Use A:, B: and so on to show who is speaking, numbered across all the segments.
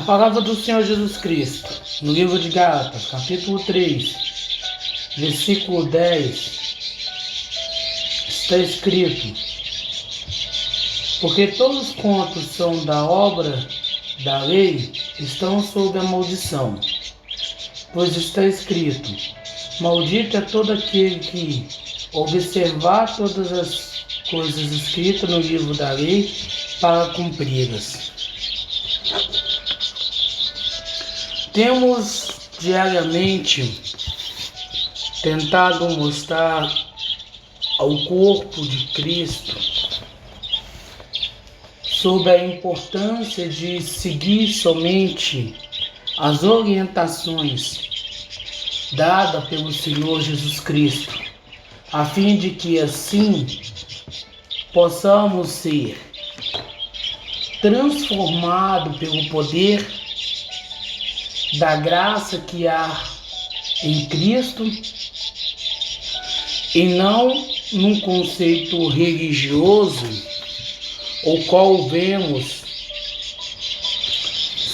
A: palavra do Senhor Jesus Cristo, no livro de Gálatas, capítulo 3, versículo 10, está escrito: porque todos quantos são da obra da lei estão sob a maldição, pois está escrito: maldito é todo aquele que observar todas as coisas escritas no livro da lei para cumpri-las. Temos diariamente tentado mostrar ao corpo de Cristo sobre a importância de seguir somente as orientações dadas pelo Senhor Jesus Cristo, a fim de que assim possamos ser transformados pelo poder da graça que há em Cristo, e não num conceito religioso, o qual vemos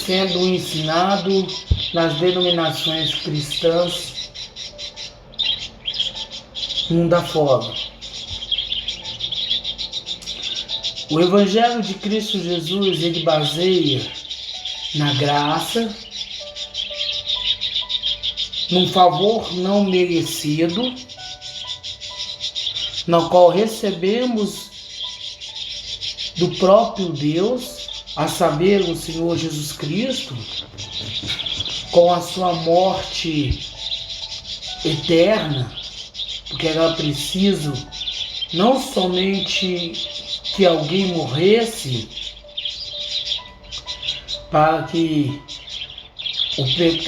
A: sendo ensinado nas denominações cristãs mundo afora. O Evangelho de Cristo Jesus, ele baseia na graça, num favor não merecido, no qual recebemos do próprio Deus, a saber, o Senhor Jesus Cristo, com a sua morte eterna, porque era preciso não somente que alguém morresse para que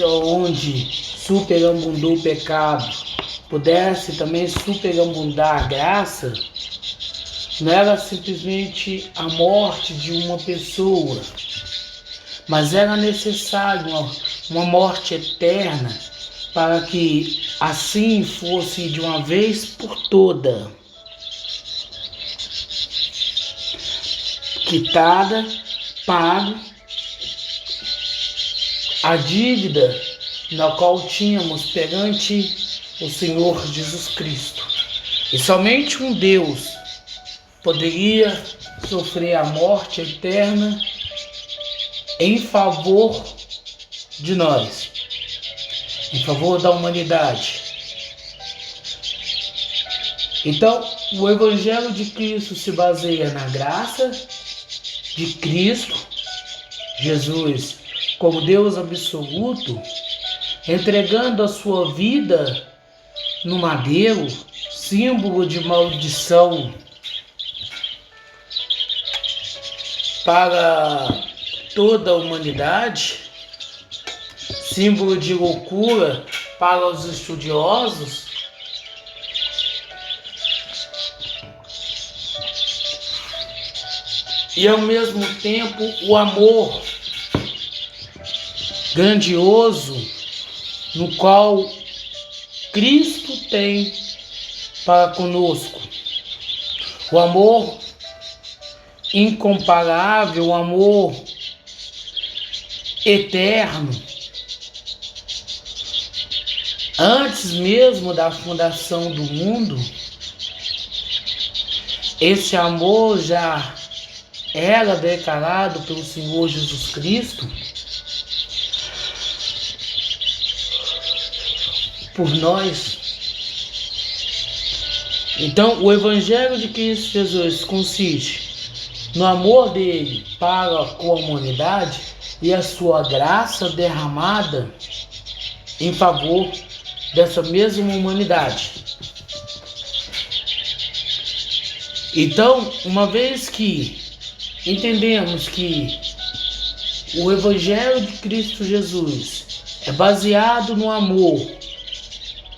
A: onde superabundou o pecado pudesse também superabundar a graça. Não era simplesmente a morte de uma pessoa, mas era necessário uma morte eterna para que assim fosse de uma vez por toda quitada, pago a dívida na qual tínhamos perante o Senhor Jesus Cristo. E somente um Deus poderia sofrer a morte eterna em favor de nós, em favor da humanidade. Então, o Evangelho de Cristo se baseia na graça de Cristo Jesus como Deus absoluto, entregando a sua vida no madeiro, símbolo de maldição para toda a humanidade, símbolo de loucura para os estudiosos, e ao mesmo tempo o amor grandioso no qual Cristo tem para conosco. O amor incomparável, o amor eterno. Antes mesmo da fundação do mundo, esse amor já era declarado pelo Senhor Jesus Cristo por nós. Então, o Evangelho de Cristo Jesus consiste no amor dele para com a humanidade e a sua graça derramada em favor dessa mesma humanidade. Então, uma vez que entendemos que o Evangelho de Cristo Jesus é baseado no amor,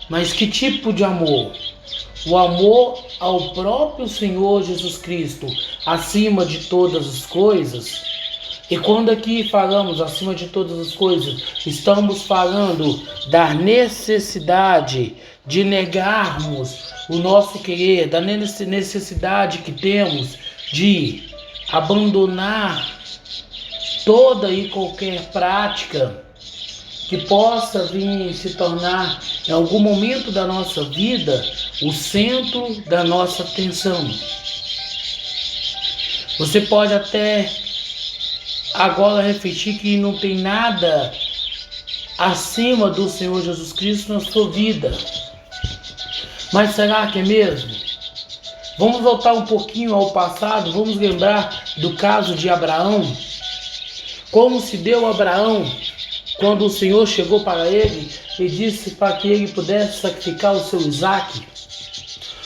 A: mas que tipo de amor? O amor ao próprio Senhor Jesus Cristo, acima de todas as coisas. E quando aqui falamos acima de todas as coisas, estamos falando da necessidade de negarmos o nosso querer, da necessidade que temos de abandonar toda e qualquer prática que possa vir se tornar em algum momento da nossa vida o centro da nossa atenção. Você pode até agora refletir que não tem nada acima do Senhor Jesus Cristo na sua vida. Mas será que é mesmo? Vamos voltar um pouquinho ao passado, vamos lembrar do caso de Abraão. Como se deu a Abraão quando o Senhor chegou para ele e disse para que ele pudesse sacrificar o seu Isaque,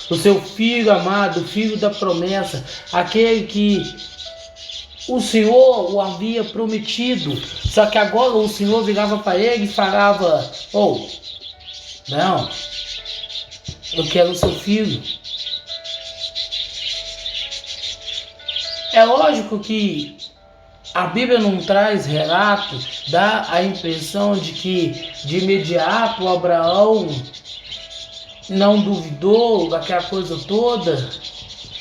A: o seu filho amado, o filho da promessa, aquele que o Senhor o havia prometido. Só que agora o Senhor virava para ele e falava: não, eu quero o seu filho. É lógico que a Bíblia não traz relato, dá a impressão de que de imediato Abraão não duvidou daquela coisa toda,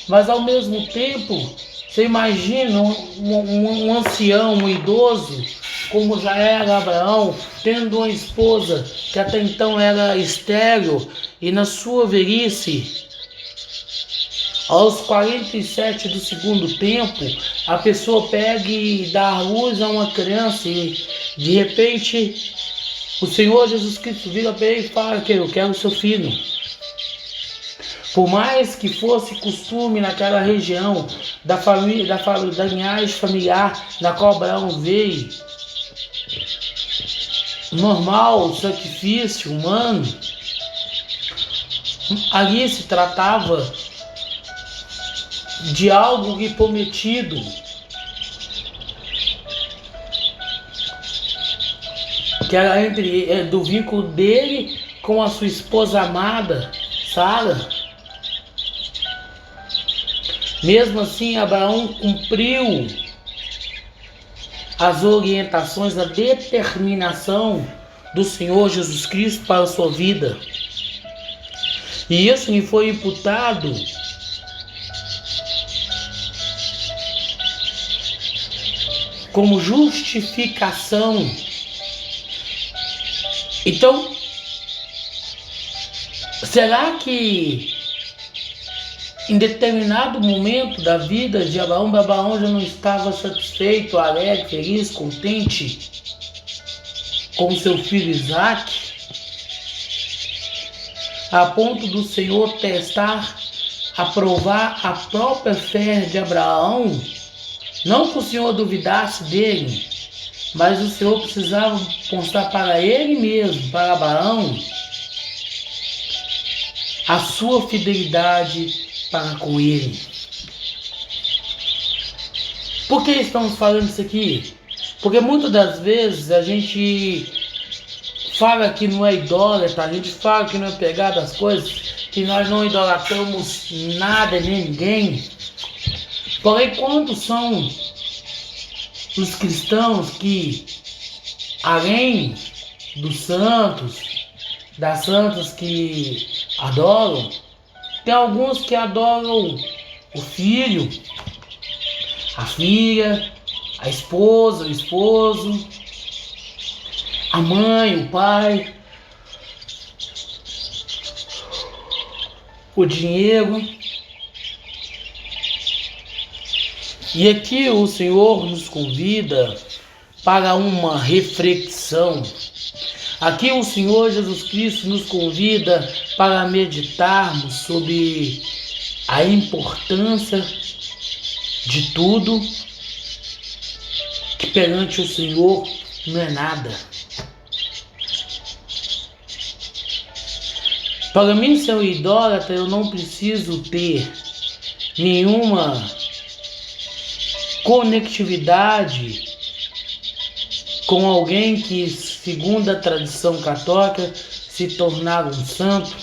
A: mas ao mesmo tempo, você imagina um ancião, um idoso, como já era Abraão, tendo uma esposa que até então era estéril, e na sua velhice, aos 47 do segundo tempo, a pessoa pega e dá à luz a uma criança e de repente o Senhor Jesus Cristo vira para ele e fala que eu quero o seu filho. Por mais que fosse costume naquela região da família, da linhagem familiar na qual Abraão veio, normal, o sacrifício humano, ali se tratava de algo que prometido, que era do vínculo dele com a sua esposa amada, Sara. Mesmo assim, Abraão cumpriu as orientações, a determinação do Senhor Jesus Cristo para a sua vida. E isso lhe foi imputado como justificação. Então, será que em determinado momento da vida de Abraão já não estava satisfeito, alegre, feliz, contente com seu filho Isaque, a ponto do Senhor testar, aprovar a própria fé de Abraão? Não que o Senhor duvidasse dele, mas o Senhor precisava mostrar para ele mesmo, para Abraão, a sua fidelidade para com ele. Por que estamos falando isso aqui? Porque muitas das vezes a gente fala que não é idólatra, a gente fala que não é pegado às coisas, que nós não idolatramos nada nem ninguém. Porém, quantos são os cristãos que, além dos santos, das santas que adoram, tem alguns que adoram o filho, a filha, a esposa, o esposo, a mãe, o pai, o dinheiro. E aqui o Senhor nos convida para uma reflexão. Aqui o Senhor Jesus Cristo nos convida para meditarmos sobre a importância de tudo, que perante o Senhor não é nada. Para mim ser um idólatra, eu não preciso ter nenhuma conectividade com alguém que, segundo a tradição católica, se tornava um santo.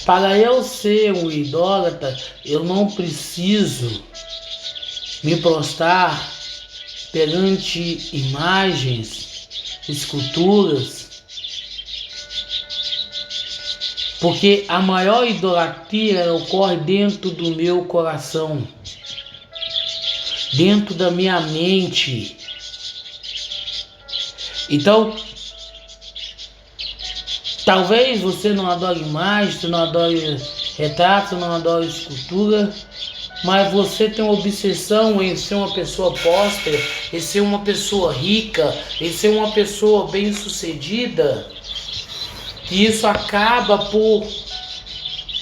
A: Para eu ser um idólatra, eu não preciso me prostrar perante imagens, esculturas, porque a maior idolatria ocorre dentro do meu coração. dentro da minha mente. Então, talvez você não adore imagens, você não adore retratos, você não adore escultura, mas você tem uma obsessão em ser uma pessoa próspera, em ser uma pessoa rica, em ser uma pessoa bem-sucedida, e isso acaba por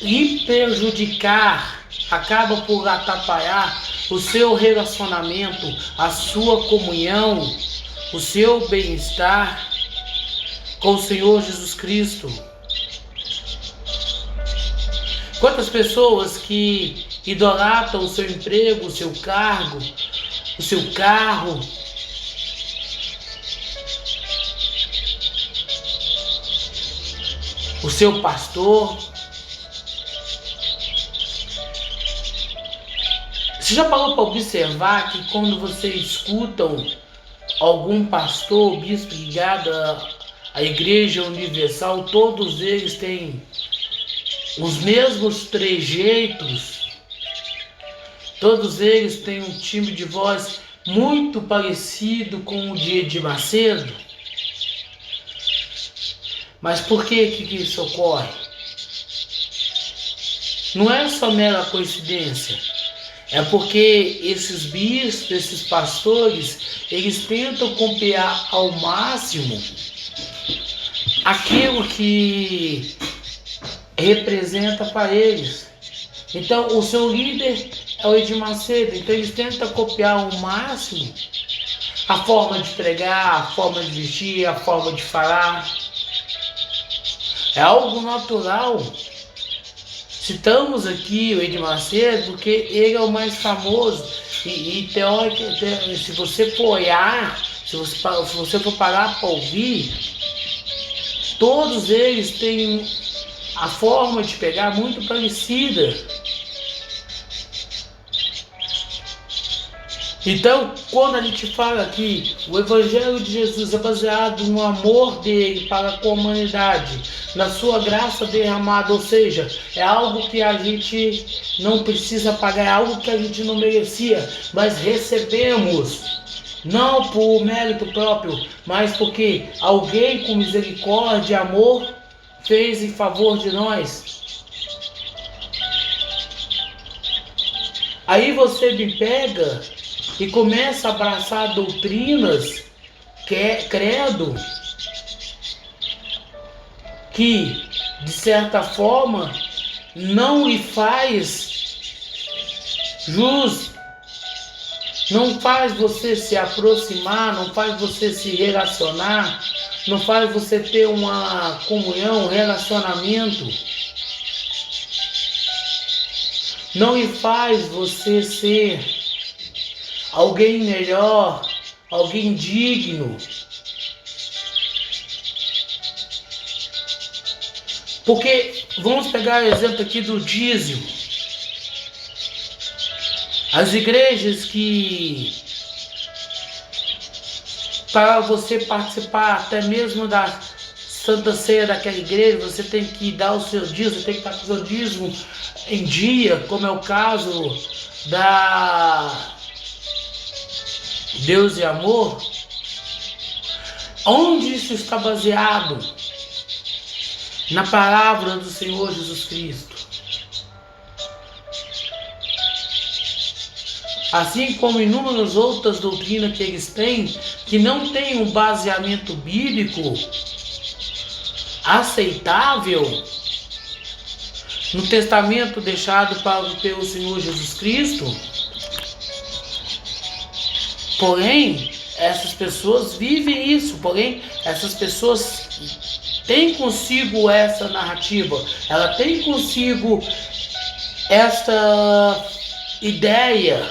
A: lhe prejudicar, acaba por atrapalhar o seu relacionamento, a sua comunhão, o seu bem-estar com o Senhor Jesus Cristo. Quantas pessoas que idolatram o seu emprego, o seu cargo, o seu carro, o seu pastor. Você já parou para observar que quando vocês escutam algum pastor, bispo ligado à Igreja Universal, todos eles têm os mesmos trejeitos, todos eles têm um timbre de voz muito parecido com o de Edir Macedo? Mas por que isso ocorre? Não é só mera coincidência. É porque esses bispos, esses pastores, eles tentam copiar ao máximo aquilo que representa para eles. Então, o seu líder é o Edir Macedo, então eles tentam copiar ao máximo a forma de pregar, a forma de vestir, a forma de falar. É algo natural. Citamos aqui o Edir Macedo porque ele é o mais famoso e teoricamente, se você for olhar, se você for parar para ouvir, todos eles têm a forma de pegar muito parecida. Então, quando a gente fala que o Evangelho de Jesus é baseado no amor dele para com a humanidade, na sua graça derramada, ou seja, é algo que a gente não precisa pagar, é algo que a gente não merecia, mas recebemos, não por mérito próprio, mas porque alguém com misericórdia e amor fez em favor de nós. Aí você me pega e começa a abraçar doutrinas, credo, que, de certa forma, não lhe faz jus, não faz você se aproximar, não faz você se relacionar, não faz você ter uma comunhão, um relacionamento, não lhe faz você ser alguém melhor, alguém digno. Porque, vamos pegar o exemplo aqui do dízimo. As igrejas que, para você participar até mesmo da Santa Ceia daquela igreja, você tem que dar o seu dízimo, você tem que estar com o seu dízimo em dia, como é o caso da Deus e Amor. Onde isso está baseado? Na palavra do Senhor Jesus Cristo. Assim como inúmeras outras doutrinas que eles têm, que não têm um baseamento bíblico aceitável no testamento deixado pelo Senhor Jesus Cristo. Porém, essas pessoas vivem isso, porém, essas pessoas têm consigo essa narrativa, ela tem consigo essa ideia.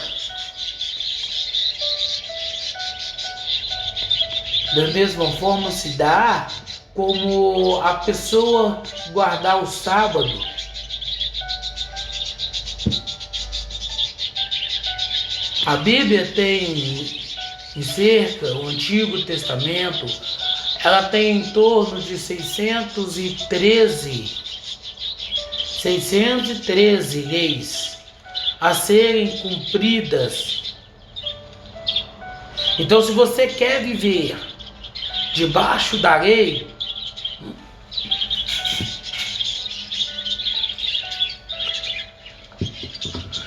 A: Da mesma forma se dá como a pessoa guardar o sábado. A Bíblia tem em cerca, o Antigo Testamento, ela tem em torno de 613 leis a serem cumpridas Então, se você quer viver debaixo da lei,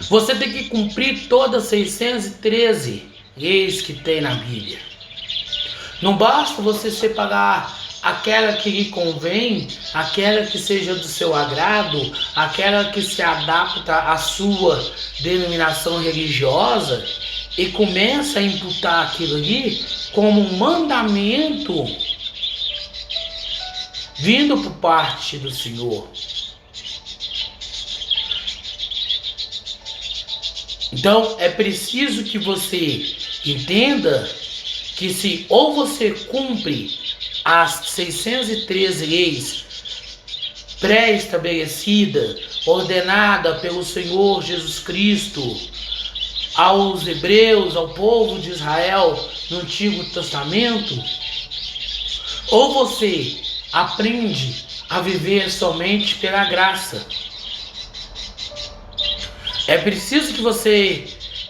A: você tem que cumprir todas as 613 leis que tem na Bíblia. Não basta você separar aquela que lhe convém, aquela que seja do seu agrado, aquela que se adapta à sua denominação religiosa e começa a imputar aquilo ali como um mandamento vindo por parte do Senhor. Então é preciso que você entenda que se ou você cumpre as 613 leis pré-estabelecida, ordenada pelo Senhor Jesus Cristo aos hebreus, ao povo de Israel no Antigo Testamento, ou você aprende a viver somente pela graça. É preciso que você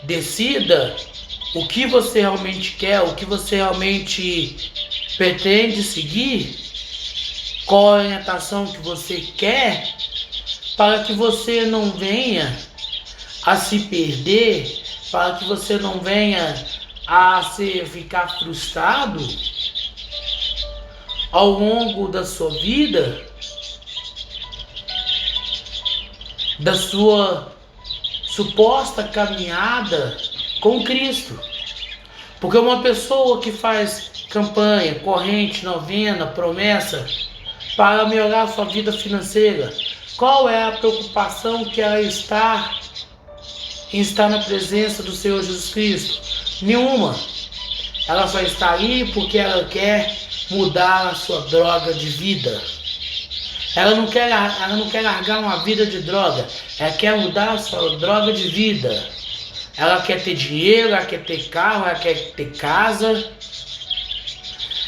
A: decida o que você realmente quer, o que você realmente pretende seguir, qual a orientação que você quer, para que você não venha a se perder, para que você não venha a ficar frustrado ao longo da sua vida, da sua suposta caminhada com Cristo. Porque uma pessoa que faz campanha, corrente, novena, promessa para melhorar sua vida financeira, qual é a preocupação que ela está em estar na presença do Senhor Jesus Cristo? Nenhuma. Ela só está ali porque ela quer mudar a sua droga de vida. Ela não quer largar uma vida de droga. Ela quer mudar a sua droga de vida. Ela quer ter dinheiro, ela quer ter carro, ela quer ter casa.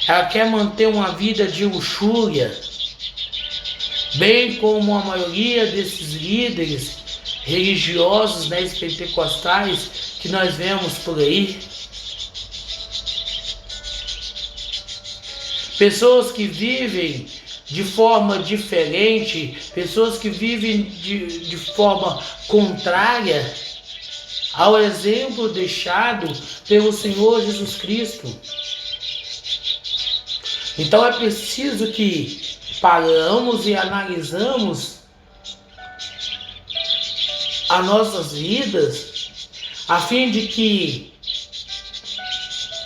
A: Ela quer manter uma vida de luxúria. Bem como a maioria desses líderes religiosos, né, pentecostais que nós vemos por aí. Pessoas que vivem de forma diferente, pessoas que vivem de forma contrária ao exemplo deixado pelo Senhor Jesus Cristo. Então é preciso que paramos e analisamos as nossas vidas, a fim de que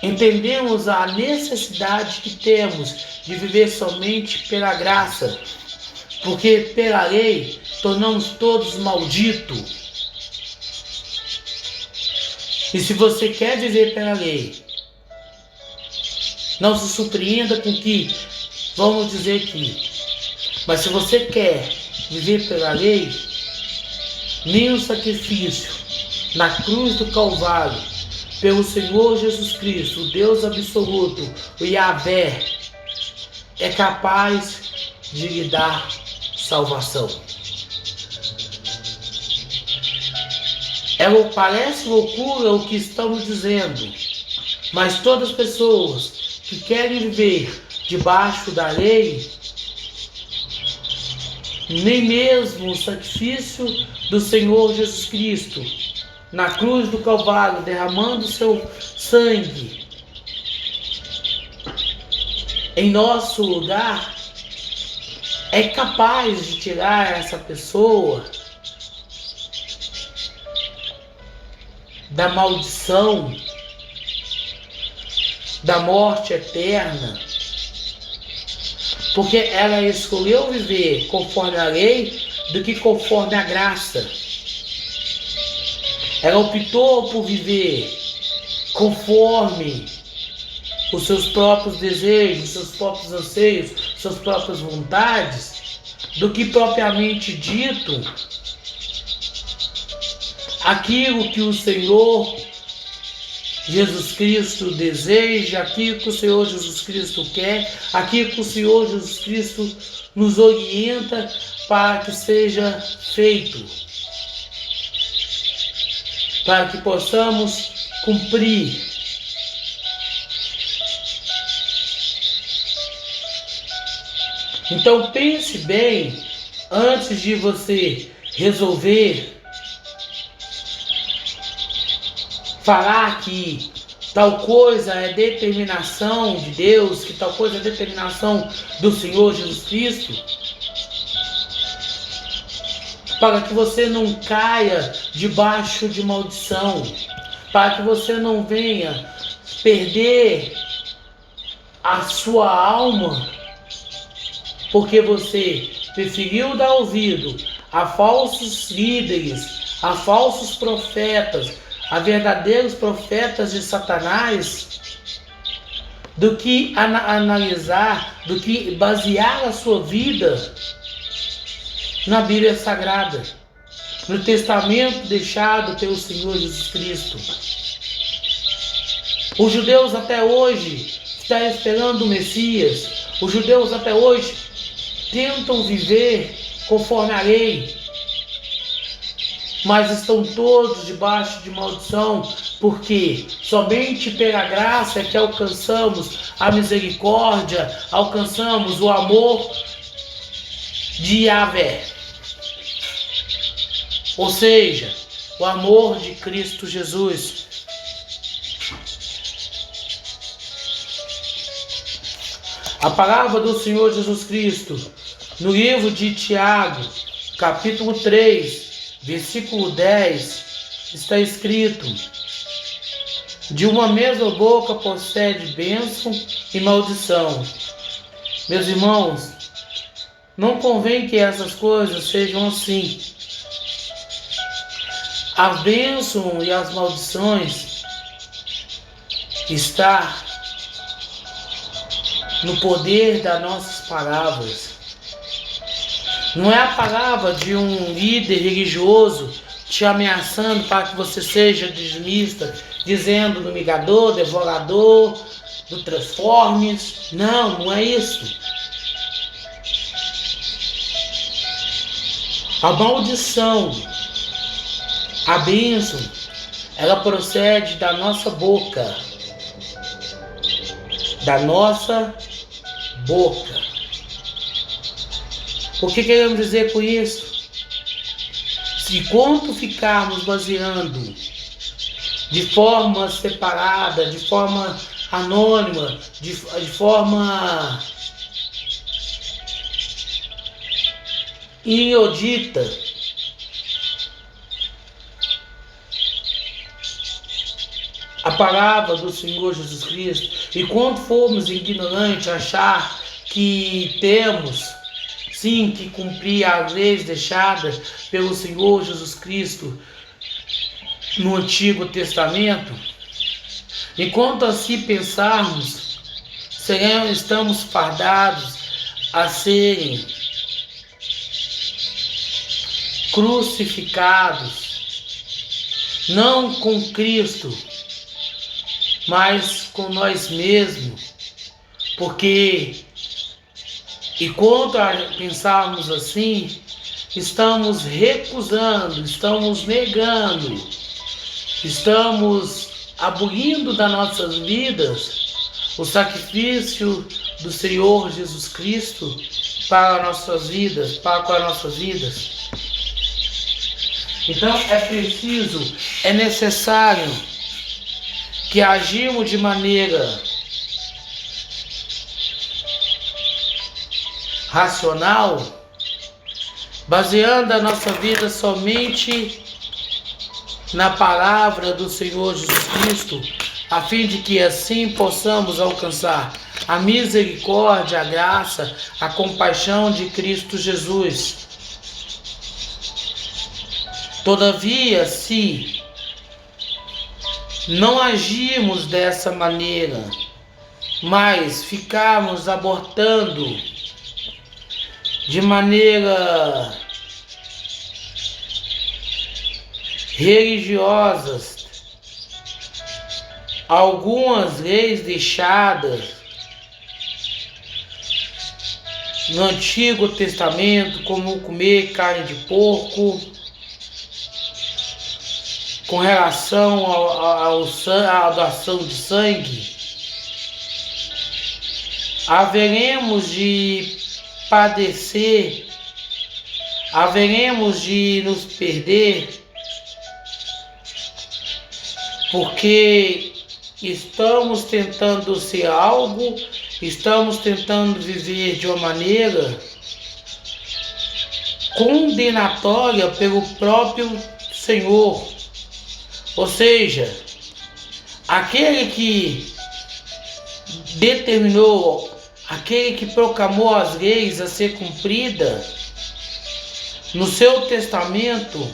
A: entendemos a necessidade que temos de viver somente pela graça, porque pela lei tornamos todos malditos. E se você quer viver pela lei, não se surpreenda com que vamos dizer aqui, mas se você quer viver pela lei, nem o sacrifício na cruz do Calvário pelo Senhor Jesus Cristo, o Deus absoluto, o Yahvé, é capaz de lhe dar salvação. Parece loucura o que estamos dizendo, mas todas as pessoas que querem viver debaixo da lei, nem mesmo o sacrifício do Senhor Jesus Cristo na cruz do Calvário, derramando seu sangue em nosso lugar, é capaz de tirar essa pessoa da maldição, da morte eterna, porque ela escolheu viver conforme a lei do que conforme a graça. Ela optou por viver conforme os seus próprios desejos, seus próprios anseios, suas próprias vontades, do que propriamente dito aquilo que o Senhor Jesus Cristo deseja, aquilo que o Senhor Jesus Cristo quer, aquilo que o Senhor Jesus Cristo nos orienta para que seja feito, para que possamos cumprir Então pense bem antes de você resolver falar que tal coisa é determinação de Deus, que tal coisa é determinação do Senhor Jesus Cristo, para que você não caia debaixo de maldição, para que você não venha perder a sua alma, porque você preferiu dar ouvido a falsos líderes, a falsos profetas, a verdadeiros profetas de Satanás, do que analisar, do que basear a sua vida na Bíblia Sagrada, no testamento deixado pelo Senhor Jesus Cristo. Os judeus até hoje estão esperando o Messias. Os judeus até hoje tentam viver conforme a lei, mas estão todos debaixo de maldição, porque somente pela graça é que alcançamos a misericórdia, alcançamos o amor de Yahvé, ou seja, o amor de Cristo Jesus. A palavra do Senhor Jesus Cristo, no livro de Tiago, capítulo 3, versículo 10, está escrito: de uma mesma boca procede bênção e maldição. Meus irmãos, não convém que essas coisas sejam assim. A bênção e as maldições está no poder das nossas palavras. Não é a palavra de um líder religioso te ameaçando para que você seja dizimista, dizendo do migador, devorador, do Transformers. Não, não é isso. A maldição, a bênção, ela procede da nossa boca. Da nossa boca. O que queremos dizer com isso? Se enquanto ficarmos baseando de forma separada, de forma anônima, de forma inaudita, a palavra do Senhor Jesus Cristo, e quando formos ignorantes, achar que temos sim que cumprir as leis deixadas pelo Senhor Jesus Cristo no Antigo Testamento, enquanto assim pensarmos, estamos fardados a serem crucificados, não com Cristo, mas com nós mesmos, porque enquanto pensarmos assim, estamos recusando, estamos negando, estamos abolindo das nossas vidas o sacrifício do Senhor Jesus Cristo para nossas vidas, para com as nossas vidas. Então é necessário que agimos de maneira racional, baseando a nossa vida somente na palavra do Senhor Jesus Cristo, a fim de que assim possamos alcançar a misericórdia, a graça, a compaixão de Cristo Jesus. Todavia, se não agirmos dessa maneira, mas ficarmos abortando de maneira religiosas algumas leis deixadas no Antigo Testamento, como comer carne de porco, com relação à doação de sangue, haveremos de padecer, haveremos de nos perder, porque estamos tentando ser algo, estamos tentando viver de uma maneira condenatória pelo próprio Senhor. Ou seja, aquele que determinou, aquele que proclamou as leis a ser cumprida no seu testamento,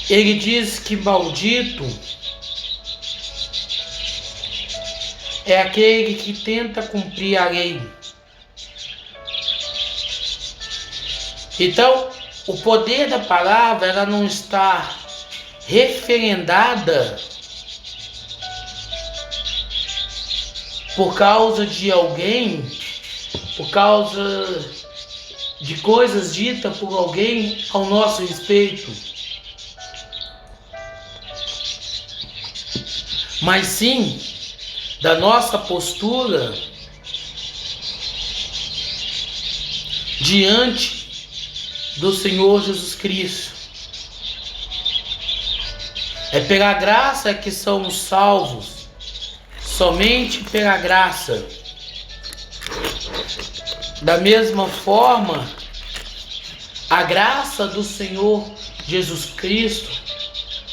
A: ele diz que maldito é aquele que tenta cumprir a lei. Então, o poder da palavra, ela não está referendada por causa de alguém, por causa de coisas ditas por alguém ao nosso respeito, mas sim da nossa postura diante do Senhor Jesus Cristo. É pela graça que somos salvos, somente pela graça. Da mesma forma, a graça do Senhor Jesus Cristo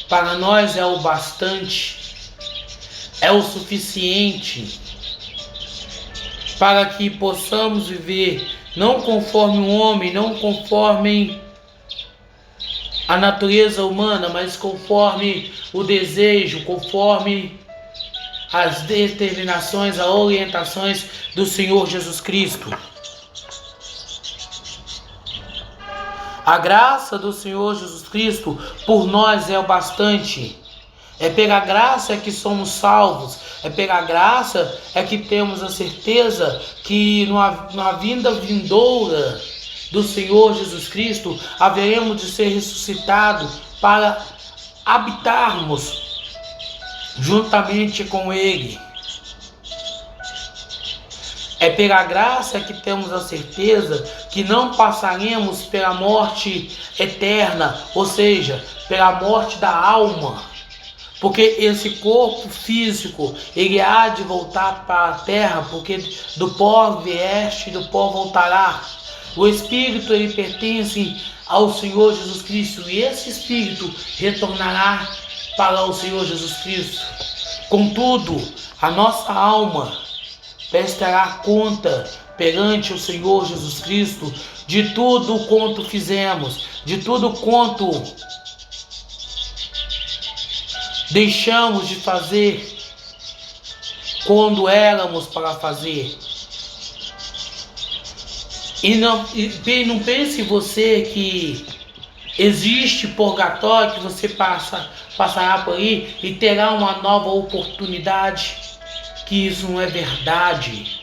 A: para nós é o bastante, é o suficiente para que possamos viver não conforme o homem, não conforme a natureza humana, mas conforme o desejo, conforme as determinações, as orientações do Senhor Jesus Cristo. A graça do Senhor Jesus Cristo por nós é o bastante. É pela graça que somos salvos. É pela graça é que temos a certeza que na vinda vindoura do Senhor Jesus Cristo haveremos de ser ressuscitados para habitarmos juntamente com Ele. É pela graça que temos a certeza que não passaremos pela morte eterna, ou seja, pela morte da alma. Porque esse corpo físico, ele há de voltar para a terra, porque do pó vieste, do pó voltará. O Espírito, ele pertence ao Senhor Jesus Cristo, e esse Espírito retornará para o Senhor Jesus Cristo. Contudo, a nossa alma prestará conta perante o Senhor Jesus Cristo de tudo quanto fizemos, de tudo quanto deixamos de fazer quando éramos para fazer. E não pense você que existe purgatório, que você passará por aí e terá uma nova oportunidade, que isso não é verdade.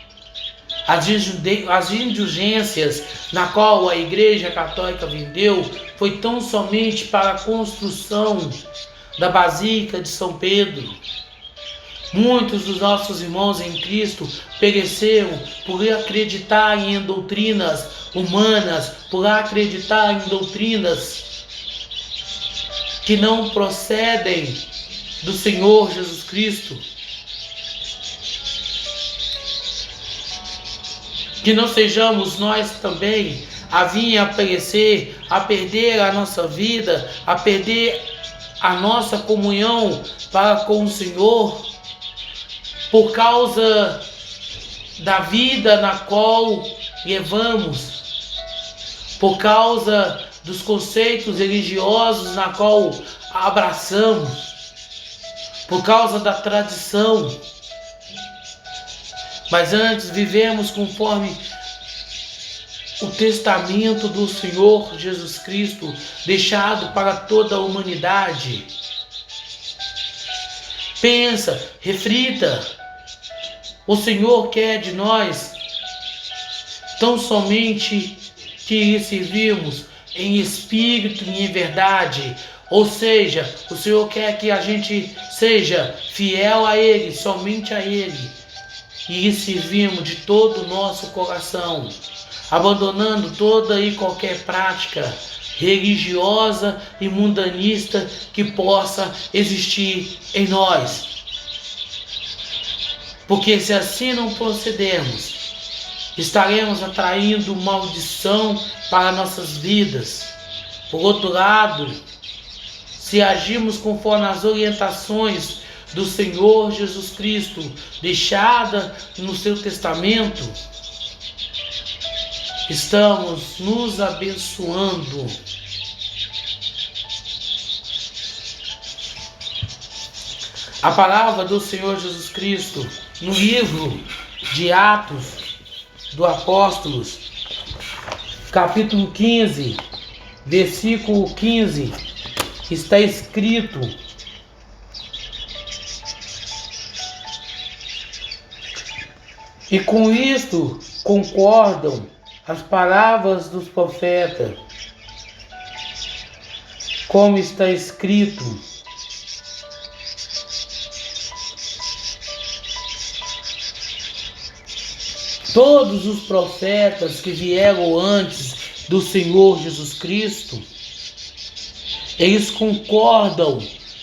A: As indulgências na qual a Igreja Católica vendeu foi tão somente para a construção da Basílica de São Pedro. Muitos dos nossos irmãos em Cristo pereceram por acreditar em doutrinas humanas, por acreditar em doutrinas que não procedem do Senhor Jesus Cristo. Que não sejamos nós também a vir a perecer, a perder a nossa vida, a perder a nossa comunhão para com o Senhor, por causa da vida na qual levamos, por causa dos conceitos religiosos na qual abraçamos, por causa da tradição. Mas antes vivemos conforme o testamento do Senhor Jesus Cristo, deixado para toda a humanidade. Pensa, reflita. O Senhor quer de nós tão somente que lhe servimos em espírito e em verdade. Ou seja, o Senhor quer que a gente seja fiel a Ele, somente a Ele. e lhe servimos de todo o nosso coração, abandonando toda e qualquer prática religiosa e mundanista que possa existir em nós. Porque se assim não procedermos, estaremos atraindo maldição para nossas vidas. Por outro lado, se agirmos conforme as orientações do Senhor Jesus Cristo, deixada no seu testamento, estamos nos abençoando. A palavra do Senhor Jesus Cristo no livro de Atos dos Apóstolos, capítulo 15, versículo 15, está escrito: e com isto concordam as palavras dos profetas, como está escrito: todos os profetas que vieram antes do Senhor Jesus Cristo, eles concordam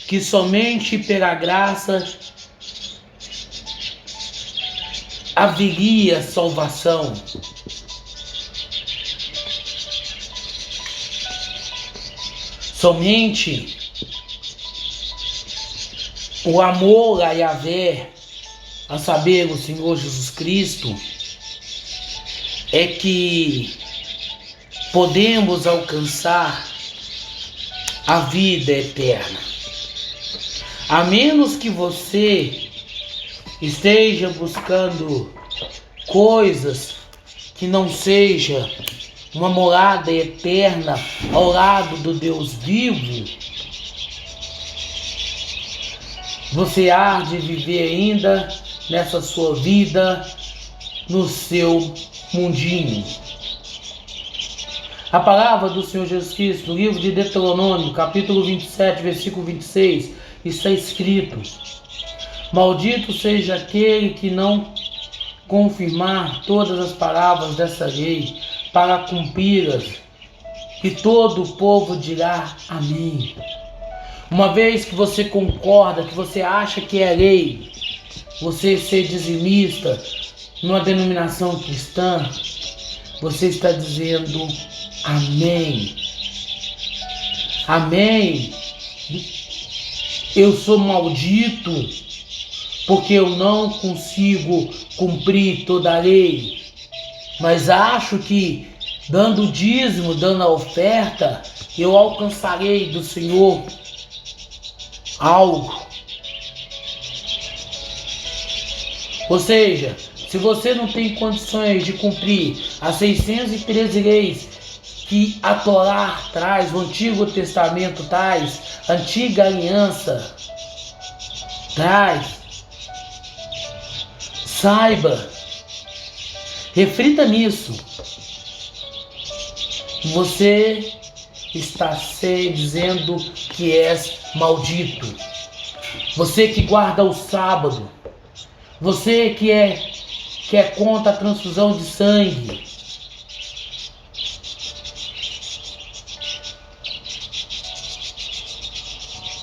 A: que somente pela graça haveria salvação. Somente o amor a Yahvé, a saber, o Senhor Jesus Cristo, é que podemos alcançar a vida eterna. A menos que você esteja buscando coisas que não seja uma morada eterna ao lado do Deus vivo, você há de viver ainda nessa sua vida, no seu mundinho. A palavra do Senhor Jesus Cristo, no livro de Deuteronômio, capítulo 27, versículo 26, está escrito: maldito seja aquele que não confirmar todas as palavras dessa lei para cumpri-las, e todo o povo dirá amém. Uma vez que você concorda, que você acha que é lei, você ser dizimista numa denominação cristã, você está dizendo amém. Amém. Eu sou maldito porque eu não consigo cumprir toda a lei, mas acho que dando o dízimo, dando a oferta, eu alcançarei do Senhor algo. Ou seja, se você não tem condições de cumprir as 613 leis que a Torá traz, o Antigo Testamento traz, a Antiga Aliança traz, saiba, reflita nisso. Você está se dizendo que és maldito. Você que guarda o sábado, você que é contra a transfusão de sangue,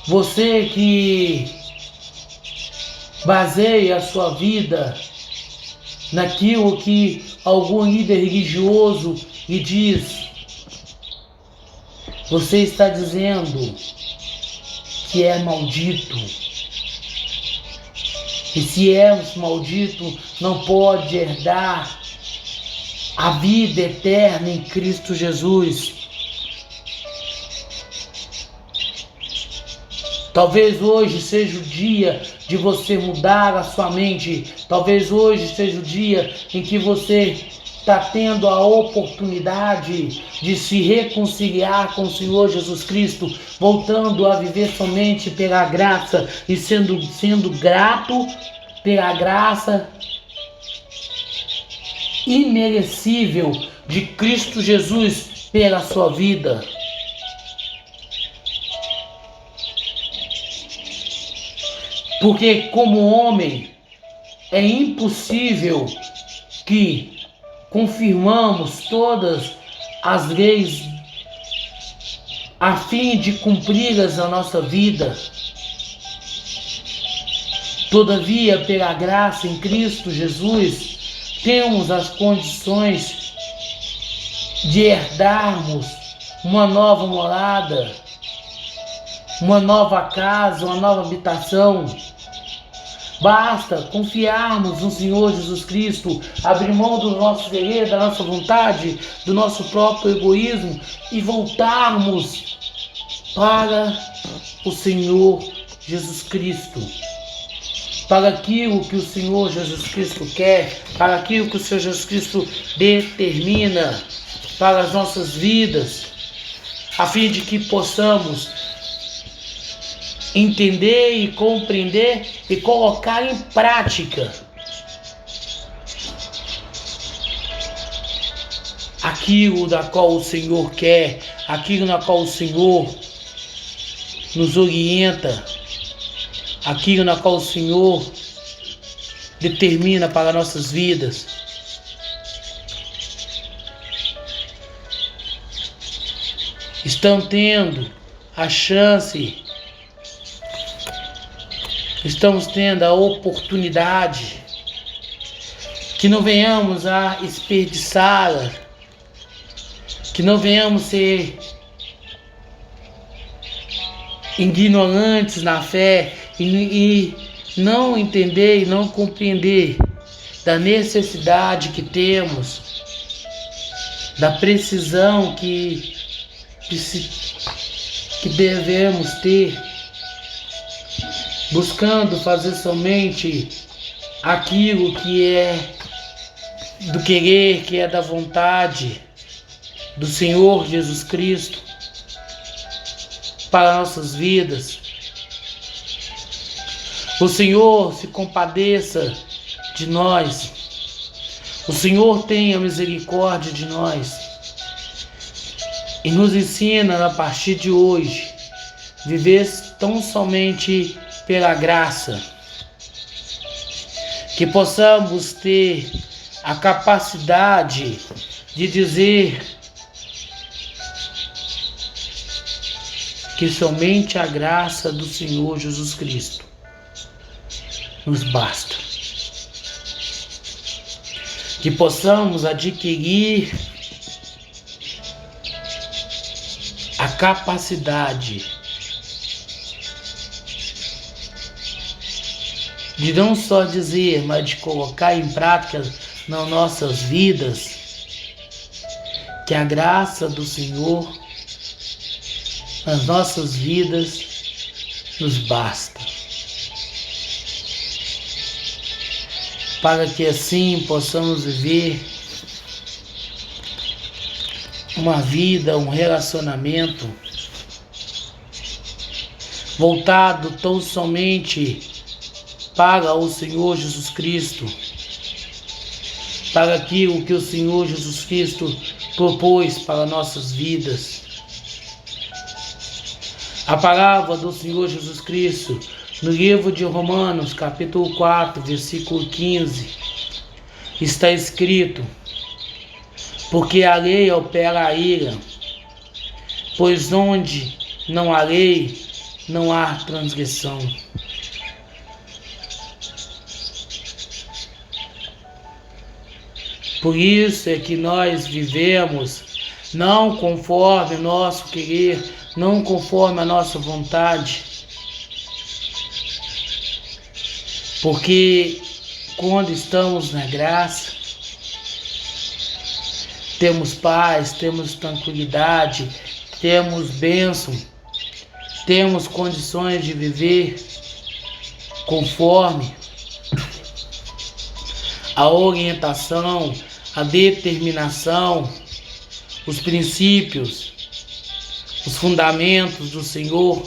A: você que baseia a sua vida naquilo que algum líder religioso lhe diz, você está dizendo que é maldito. E se és maldito, não pode herdar a vida eterna em Cristo Jesus. Talvez hoje seja o dia de você mudar a sua mente. Talvez hoje seja o dia em que você está tendo a oportunidade de se reconciliar com o Senhor Jesus Cristo, voltando a viver somente pela graça e sendo grato pela graça imerecível de Cristo Jesus pela sua vida. Porque como homem, é impossível que confirmamos todas as leis a fim de cumpri-las na nossa vida. Todavia, pela graça em Cristo Jesus, temos as condições de herdarmos uma nova morada, uma nova casa, uma nova habitação. Basta confiarmos no Senhor Jesus Cristo, abrir mão do nosso querer, da nossa vontade, do nosso próprio egoísmo e voltarmos para o Senhor Jesus Cristo, para aquilo que o Senhor Jesus Cristo quer, para aquilo que o Senhor Jesus Cristo determina para as nossas vidas, a fim de que possamos entender e compreender e colocar em prática aquilo da qual o Senhor quer, aquilo na qual o Senhor nos orienta, aquilo na qual o Senhor determina para nossas vidas. Estão tendo a chance, estamos tendo a oportunidade, que não venhamos a desperdiçá-la, que não venhamos ser ignorantes na fé e não entender e não compreender da necessidade que temos, da precisão que devemos ter, buscando fazer somente aquilo que é do querer, que é da vontade do Senhor Jesus Cristo para nossas vidas. O Senhor se compadeça de nós. O Senhor tenha misericórdia de nós e nos ensina a partir de hoje viver tão somente pela graça, que possamos ter a capacidade de dizer que somente a graça do Senhor Jesus Cristo nos basta. Que possamos adquirir a capacidade de não só dizer, mas de colocar em prática nas nossas vidas que a graça do Senhor nas nossas vidas nos basta, para que assim possamos viver uma vida, um relacionamento voltado tão somente para o Senhor Jesus Cristo, para aquilo que o Senhor Jesus Cristo propôs para nossas vidas. A palavra do Senhor Jesus Cristo no livro de Romanos, capítulo 4, versículo 15, está escrito: porque a lei opera a ira, pois onde não há lei, não há transgressão. Por isso é que nós vivemos não conforme o nosso querer, não conforme a nossa vontade. Porque quando estamos na graça, temos paz, temos tranquilidade, temos bênção, temos condições de viver conforme a orientação, a determinação, os princípios, os fundamentos do Senhor.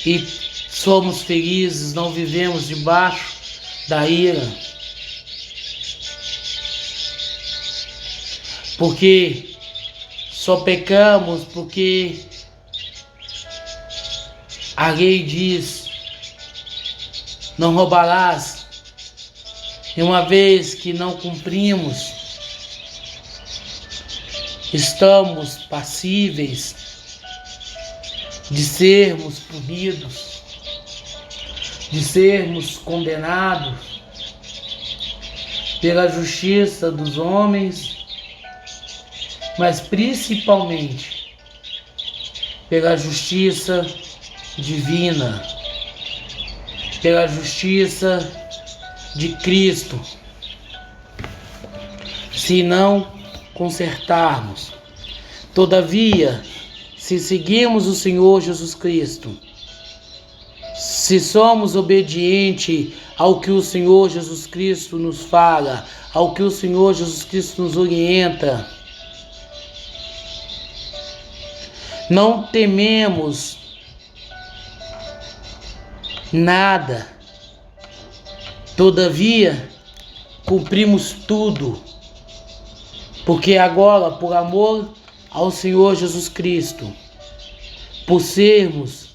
A: E somos felizes, não vivemos debaixo da ira, porque só pecamos porque A lei diz: não roubarás. E uma vez que não cumprimos, estamos passíveis de sermos punidos, de sermos condenados pela justiça dos homens, mas principalmente pela justiça divina, pela justiça de Cristo, se não consertarmos. Todavia, se seguirmos o Senhor Jesus Cristo, se somos obedientes ao que o Senhor Jesus Cristo nos fala, ao que o Senhor Jesus Cristo nos orienta, não tememos nada. Todavia, cumprimos tudo, porque agora, por amor ao Senhor Jesus Cristo, por sermos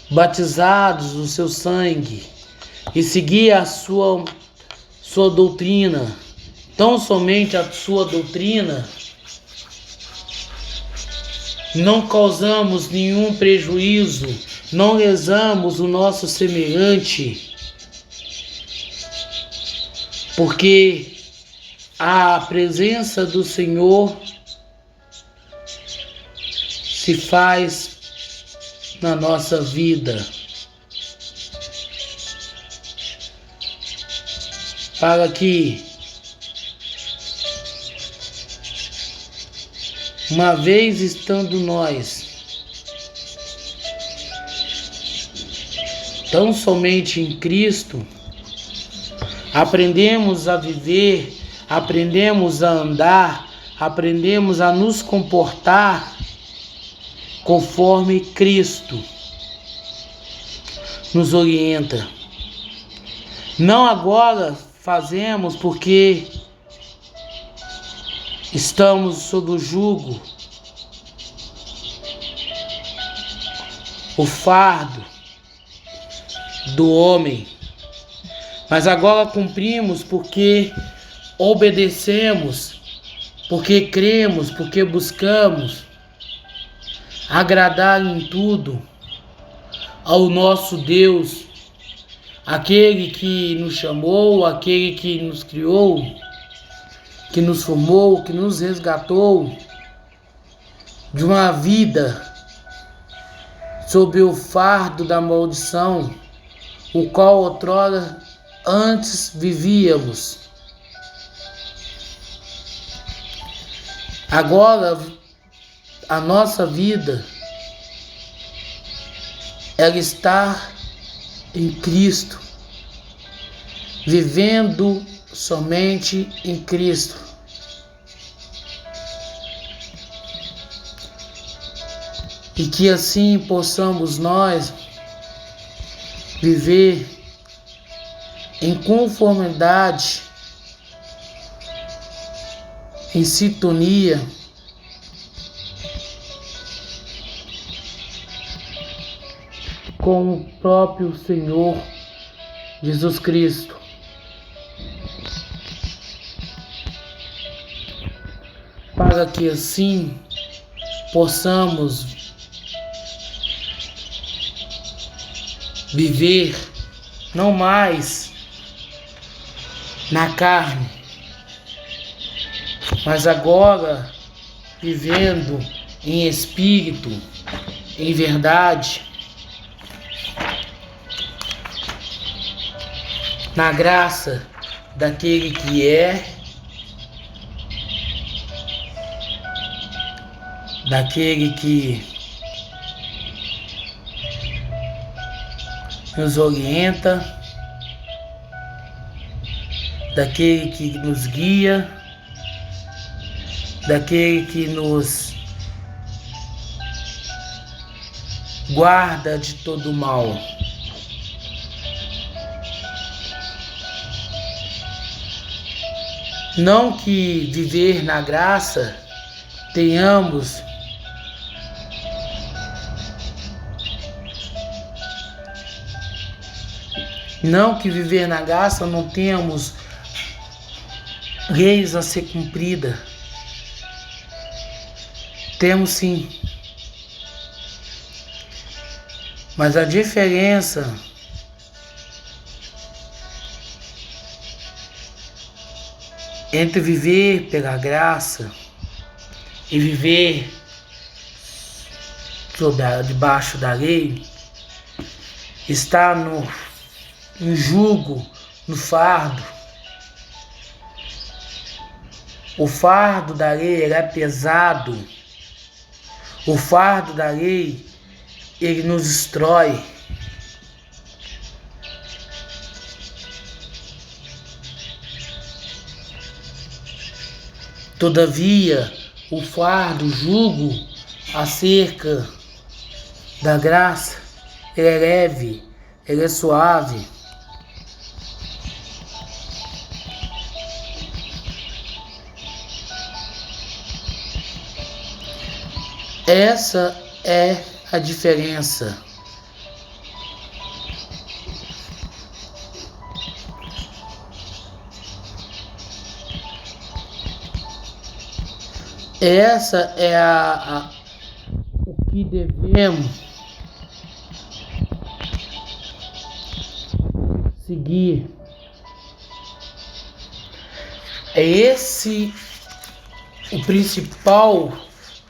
A: batizados no seu sangue e seguir a sua doutrina, tão somente a sua doutrina, não causamos nenhum prejuízo, não lesamos o nosso semelhante, porque a presença do Senhor se faz na nossa vida, para que, uma vez estando nós tão somente em Cristo, aprendemos a viver, aprendemos a andar, aprendemos a nos comportar conforme Cristo nos orienta. Não agora fazemos porque estamos sob o jugo, o fardo do homem, mas agora cumprimos porque obedecemos, porque cremos, porque buscamos agradar em tudo ao nosso Deus, aquele que nos chamou, aquele que nos criou, que nos formou, que nos resgatou de uma vida sob o fardo da maldição, o qual outrora antes vivíamos. Agora a nossa vida, ela está em Cristo, vivendo somente em Cristo. E que assim possamos nós viver em conformidade, em sintonia com o próprio Senhor Jesus Cristo. Para que assim possamos viver não mais na carne, mas agora vivendo em espírito, em verdade, na graça daquele que é, daquele que nos orienta, daquele que nos guia, daquele que nos guarda de todo mal. Não que viver na graça tenhamos Não que viver na graça não temos leis a ser cumprida. Temos sim. Mas a diferença entre viver pela graça e viver debaixo da lei está no jugo, no fardo. O fardo da lei ele é pesado. O fardo da lei ele nos destrói. Todavia, o fardo, o jugo acerca da graça, ele é leve, ele é suave. Essa é a diferença. Essa é o que devemos seguir. É esse o principal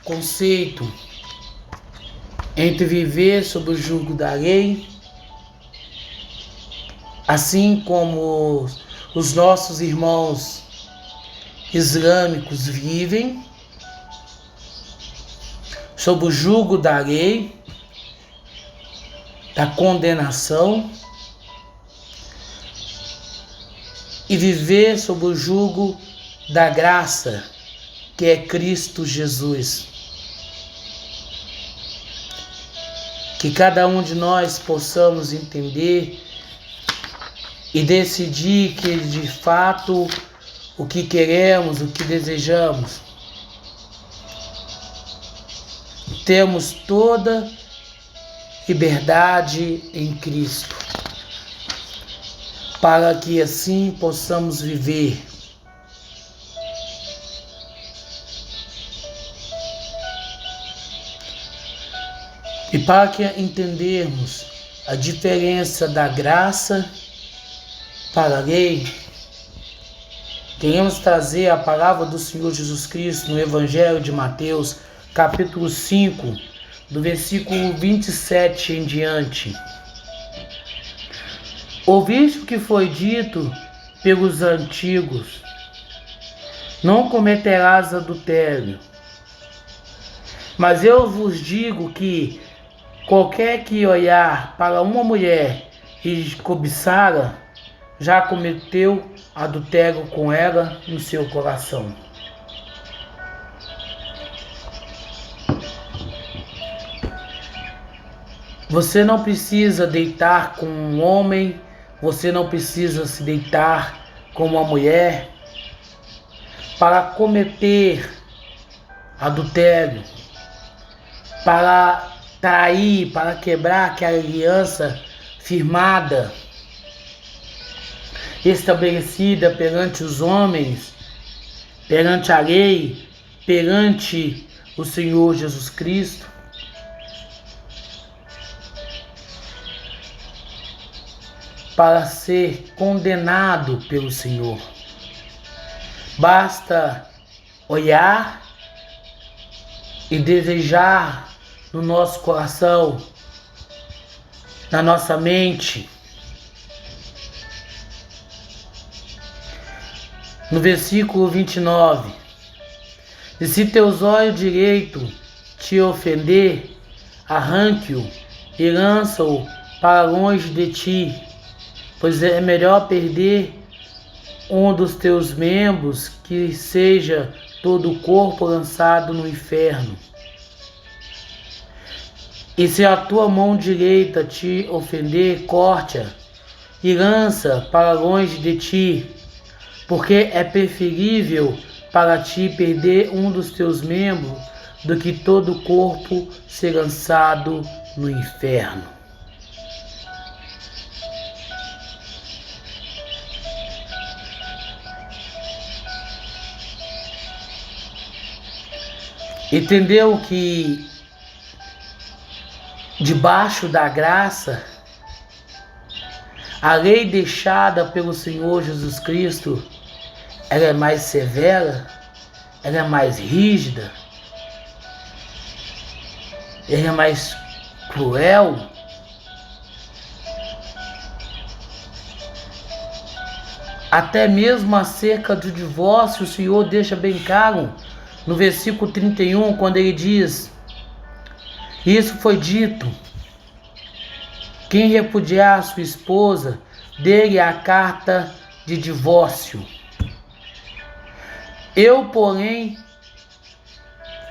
A: conceito entre viver sob o jugo da lei, assim como os nossos irmãos islâmicos vivem sob o jugo da lei, da condenação, e viver sob o jugo da graça, que é Cristo Jesus. Que cada um de nós possamos entender e decidir que de fato o que queremos, o que desejamos. Temos toda liberdade em Cristo, para que assim possamos viver. E para que entendermos a diferença da graça para a lei, queremos trazer a palavra do Senhor Jesus Cristo no Evangelho de Mateus, capítulo 5, do versículo 27 em diante. Ouviste o que foi dito pelos antigos: não cometerás adultério. Mas eu vos digo que qualquer que olhar para uma mulher e cobiçá-la, já cometeu adultério com ela no seu coração. Você não precisa deitar com um homem, você não precisa se deitar com uma mulher para cometer adultério, para trair, para quebrar aquela aliança firmada, estabelecida perante os homens, perante a lei, perante o Senhor Jesus Cristo. Para ser condenado pelo Senhor. Basta olhar e desejar no nosso coração, na nossa mente. No versículo 29, e se teus olhos direito te ofender, arranque-o e lança-o para longe de ti, pois é melhor perder um dos teus membros que seja todo o corpo lançado no inferno. E se a tua mão direita te ofender, corte-a e lança para longe de ti, porque é preferível para ti perder um dos teus membros do que todo o corpo ser lançado no inferno. Entendeu que debaixo da graça, a lei deixada pelo Senhor Jesus Cristo, ela é mais severa, ela é mais rígida, ela é mais cruel. Até mesmo acerca do divórcio, o Senhor deixa bem claro no versículo 31, quando ele diz: isso foi dito, quem repudiar a sua esposa, dê-lhe a carta de divórcio. Eu, porém,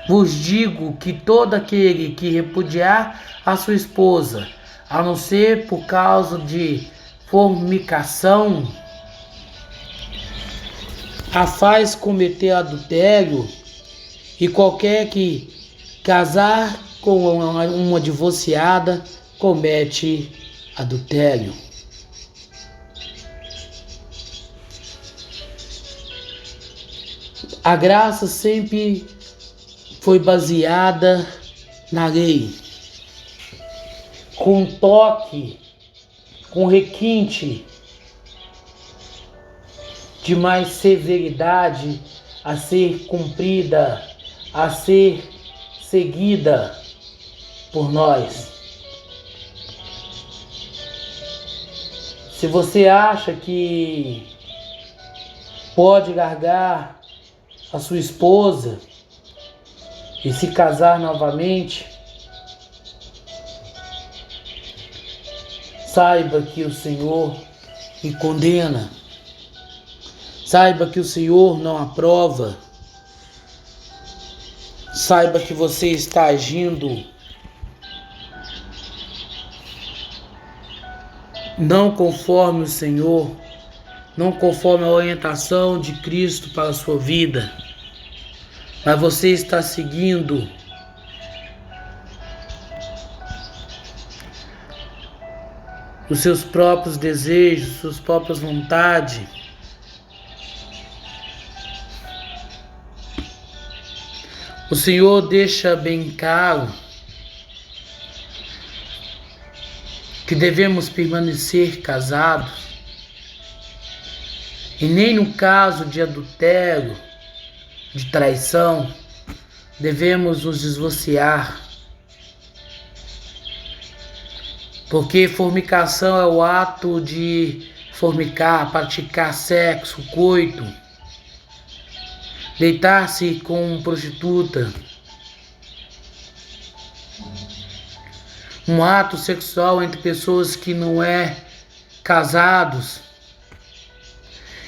A: vos digo que todo aquele que repudiar a sua esposa, a não ser por causa de fornicação, a faz cometer adultério, e qualquer que casar com uma divorciada comete adultério. A graça sempre foi baseada na lei, com toque, com requinte de mais severidade a ser cumprida, a ser seguida por nós. Se você acha que pode largar a sua esposa e se casar novamente, saiba que o Senhor me condena. Saiba que o Senhor não aprova. Saiba que você está agindo não conforme o Senhor, não conforme a orientação de Cristo para a sua vida, mas você está seguindo os seus próprios desejos, suas próprias vontades. O Senhor deixa bem claro que devemos permanecer casados, e nem no caso de adultério, de traição, devemos nos divorciar, porque fornicação é o ato de fornicar, praticar sexo, coito, deitar-se com prostituta, um ato sexual entre pessoas que não é casados.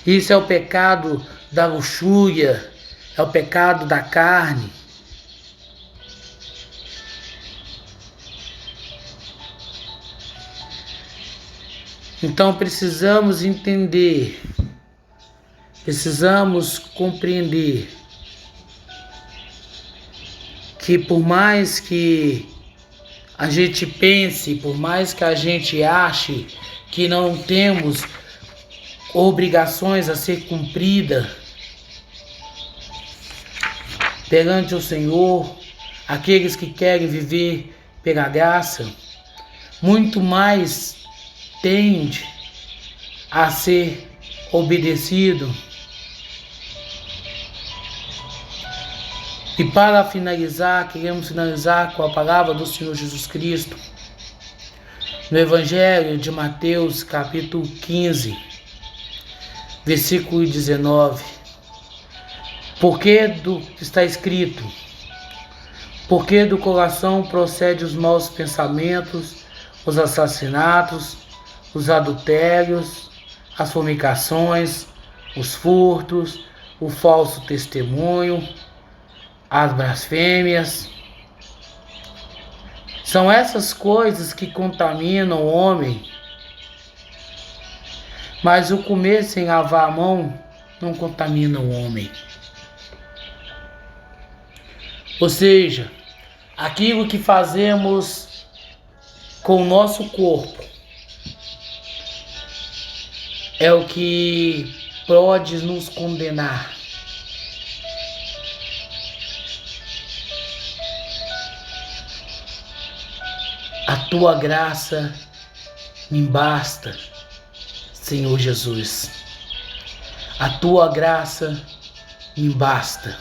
A: Isso é o pecado da luxúria, é o pecado da carne. Então precisamos entender, precisamos compreender que por mais que a gente pense, por mais que a gente ache que não temos obrigações a ser cumpridas perante o Senhor, aqueles que querem viver pela graça, muito mais tende a ser obedecido. E para finalizar, queremos finalizar com a palavra do Senhor Jesus Cristo, no Evangelho de Mateus, capítulo 15, versículo 19. Porque está escrito: porque do coração procede os maus pensamentos, os assassinatos, os adultérios, as fornicações, os furtos, o falso testemunho, as blasfêmias. São essas coisas que contaminam o homem, mas o comer sem lavar a mão não contamina o homem. Ou seja, aquilo que fazemos com o nosso corpo é o que pode nos condenar. tua graça me basta, Senhor Jesus. A tua graça me basta.